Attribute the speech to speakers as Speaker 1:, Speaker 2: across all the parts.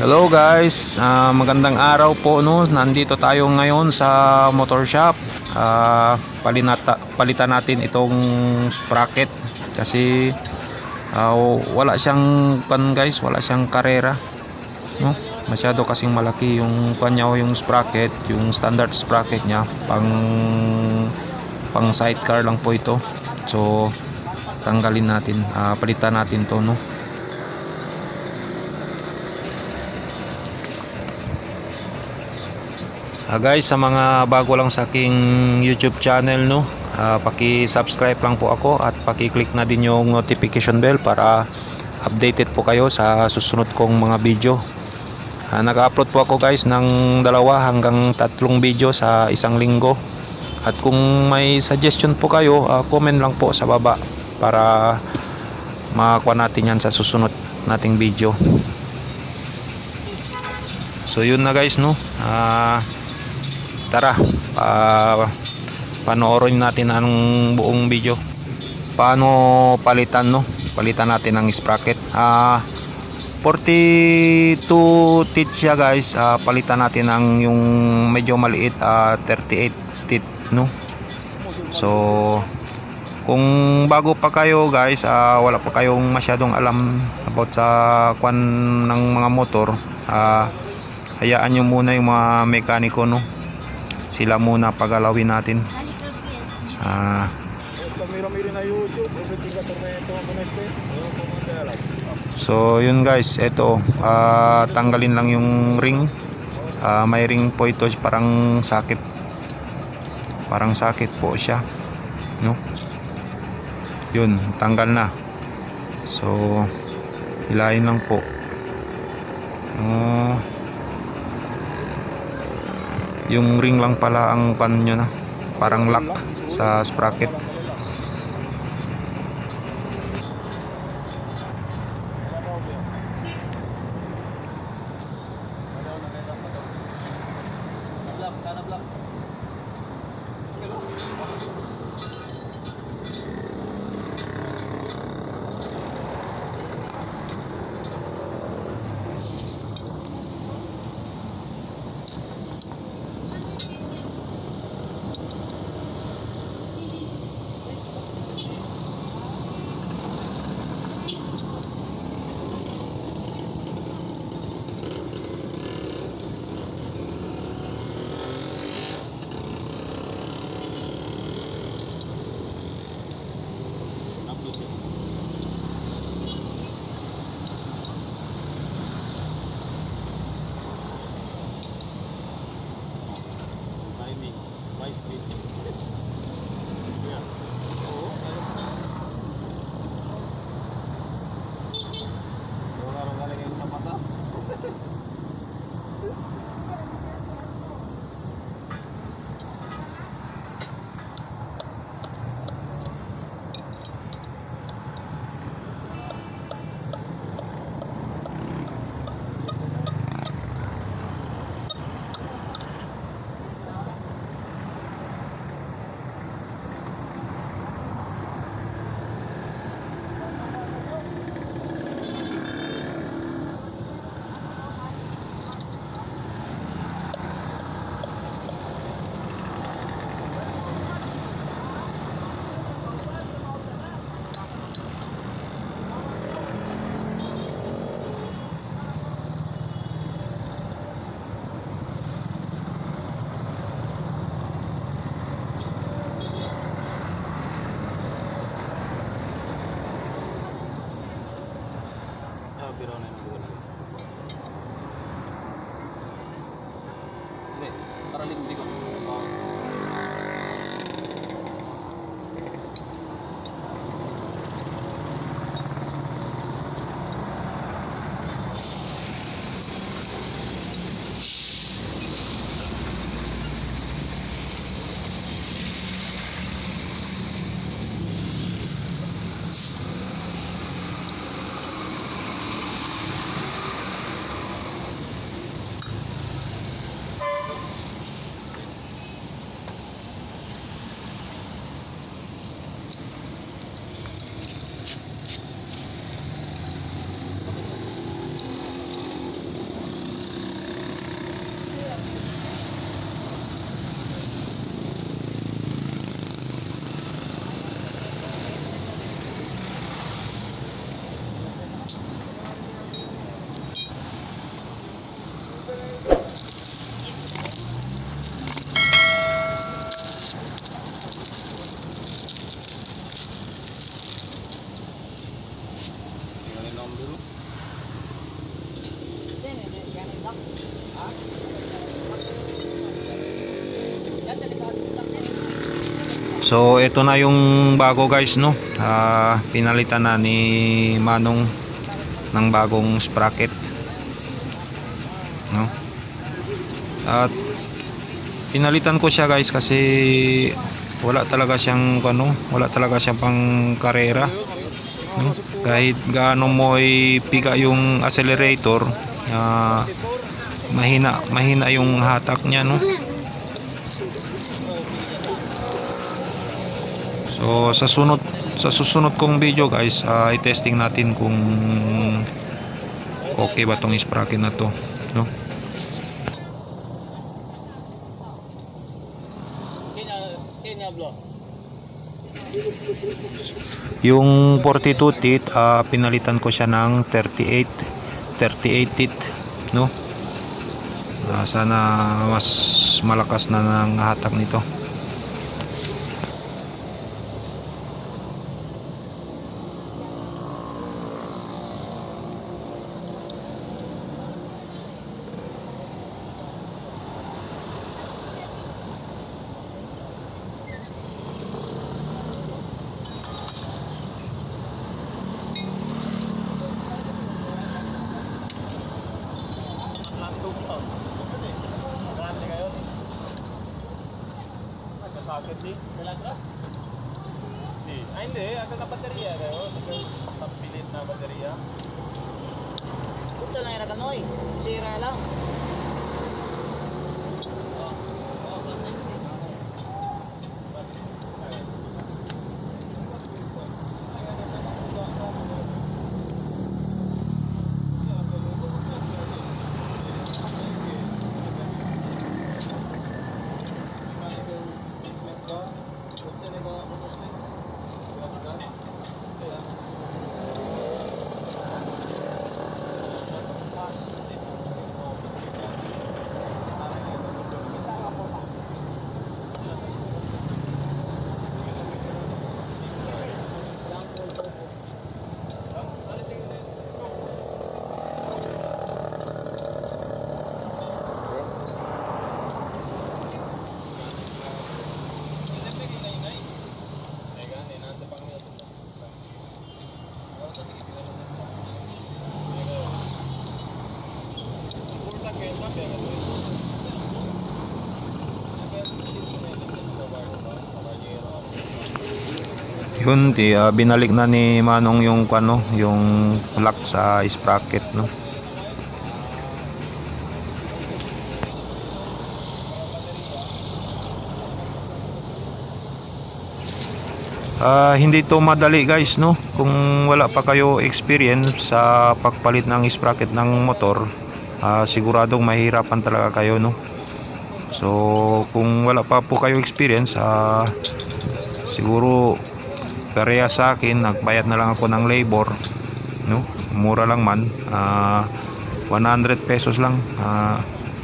Speaker 1: Hello guys, magandang araw po no. Nandito tayo ngayon sa motor shop. Palitan natin itong sprocket kasi wala siyang guys, wala siyang karera, no? Masyado kasing malaki yung kanya o yung sprocket, yung standard sprocket niya, pang sidecar lang po ito. So tanggalin natin, palitan natin to no. Guys, sa mga bago lang sa aking YouTube channel no, paki-subscribe lang po ako at paki-click na din yung notification bell para updated po kayo sa susunod kong mga video. Nag-upload po ako guys ng 2 hanggang 3 video sa isang linggo. At kung may suggestion po kayo, comment lang po sa baba para makakuha natin yan sa susunod nating video. So yun na guys no. Tara, panoorin natin ang buong video. Paano palitan no? Palitan natin ang sprocket. 42 teeth siya guys. Palitan natin ang yung medyo maliit, 38 teeth no. So kung bago pa kayo guys, wala pa kayong masyadong alam about sa kwan ng mga motor, hayaan nyo muna yung mga mekaniko no. Sila muna pagalawin natin. So yun guys, ito tanggalin lang yung ring. May ring po ito, parang sakit po siya no? Yun, tanggal na. So hilahin lang po. Yung ring lang pala ang pan nyo na, parang lock sa sprocket. So ito na yung bago guys, no. Pinalitan na ni Manong ng bagong sprocket, no. At pinalitan ko siya guys kasi wala talaga siyang wala talaga siyang pang karera, no? Kahit gaano mo ipiga yung accelerator, mahina yung hatak niya, no. So sa susunod kong video guys, i-testing natin kung okay ba tong sprocket na to, no. Yung 42 teeth, pinalitan ko siya ng 38 teeth, no. Sana mas malakas na ng hatak nito.
Speaker 2: Sakit sih, kelas. Si, hindi, agak na baterya kayo, nagpilit na baterya.
Speaker 3: Punta lang yung nakanoy, sira lang.
Speaker 1: Yun, binalik na ni Manong yung yung lock sa sprocket, no. Hindi to madali guys, no. Kung wala pa kayo experience sa pagpalit ng sprocket ng motor, siguradong mahirapan talaga kayo, no. So kung wala pa po kayo experience, siguro pareha sa akin, nagbayad na lang ako ng labor, no. Mura lang man, 100 pesos lang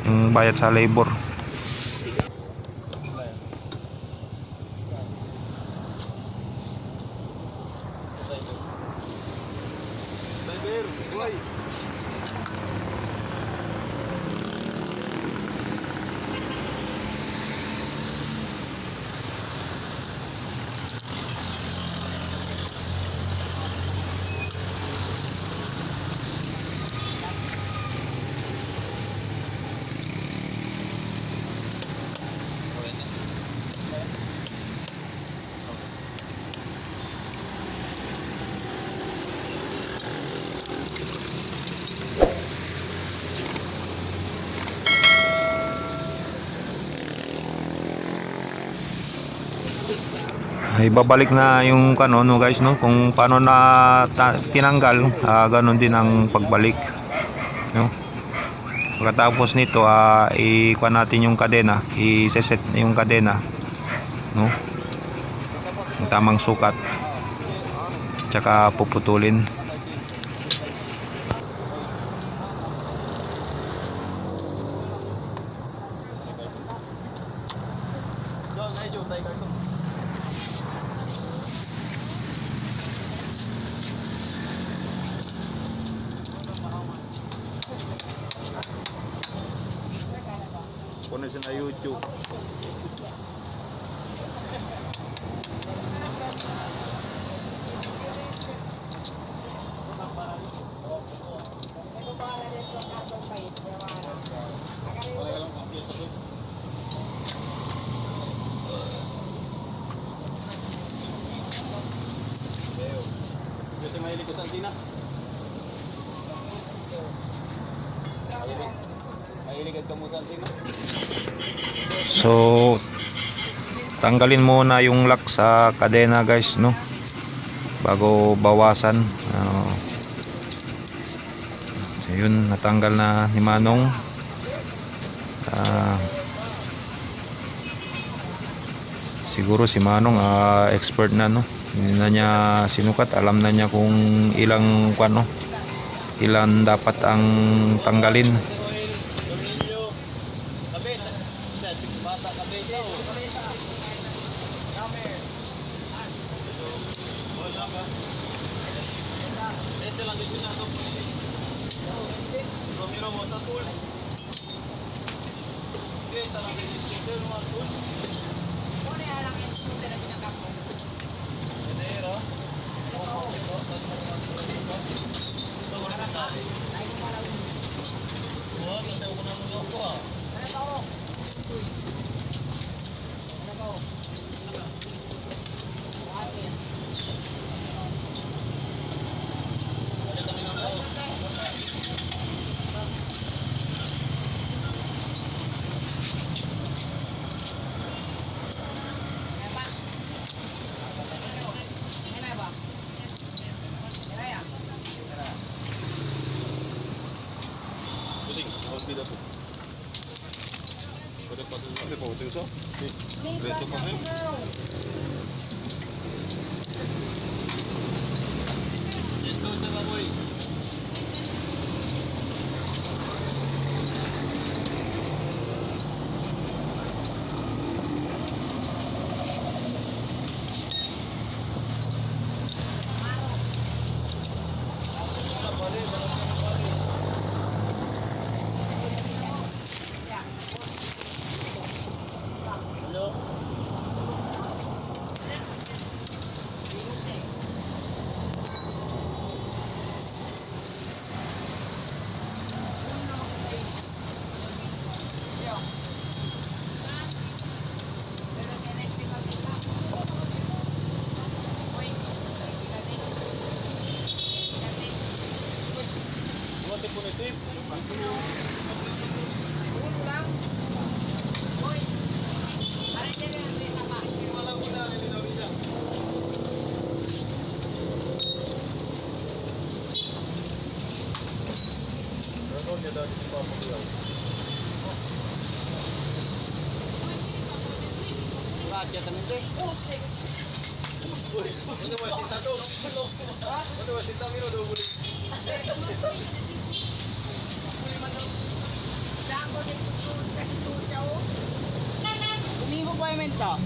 Speaker 1: yung bayad sa labor. Ibabalik na yung no guys, no, kung paano na tinanggal, ganun din ang pagbalik, no. Pagkatapos nito, ikuha natin yung kadena, i-set yung kadena, no, yung tamang sukat, tsaka puputulin.
Speaker 2: Kuno sa YouTube. Kasi mahilig ko sa antina. Mahilig ka mo sa antina.
Speaker 1: So tanggalin muna yung lock sa kadena guys, no, bago bawasan. So yun, natanggal na ni Manong. Siguro si Manong expert na, no, hindi na niya sinukat, alam na niya kung ilang ano, ilan dapat ang tanggalin.
Speaker 2: Romero mo sa tools. Okay, sa lang si scooter mo tools. Ano ya lang yung scooter na kinakapon? Pero pusing, bida po. Pwede pasok sa po, pusing so. Resto pasok. Esto sa baboy. Raja kami deh. Ano ba sinta to? Ano ba sinta mino do buli?
Speaker 3: Umimo pa yung menta?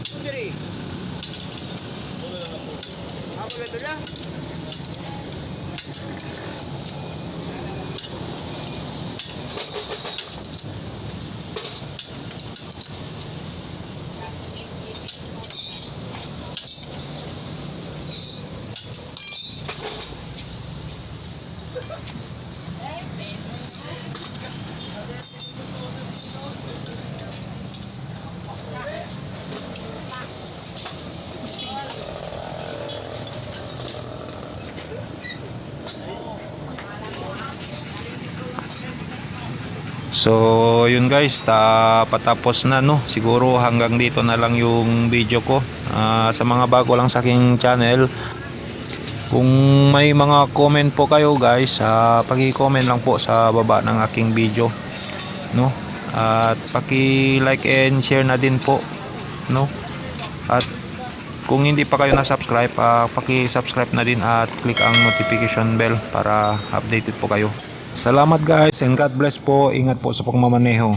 Speaker 3: Sundiri. Apa betul ya?
Speaker 1: So yun guys, patapos na, no. Siguro hanggang dito na lang yung video ko. Sa mga bago lang sa aking channel, kung may mga comment po kayo guys, paki-comment lang po sa baba ng aking video, no. At paki-like and share na din po, no. At kung hindi pa kayo na-subscribe, paki-subscribe na din at click ang notification bell para updated po kayo. Salamat guys and God bless po. Ingat po sa pagmamaneho.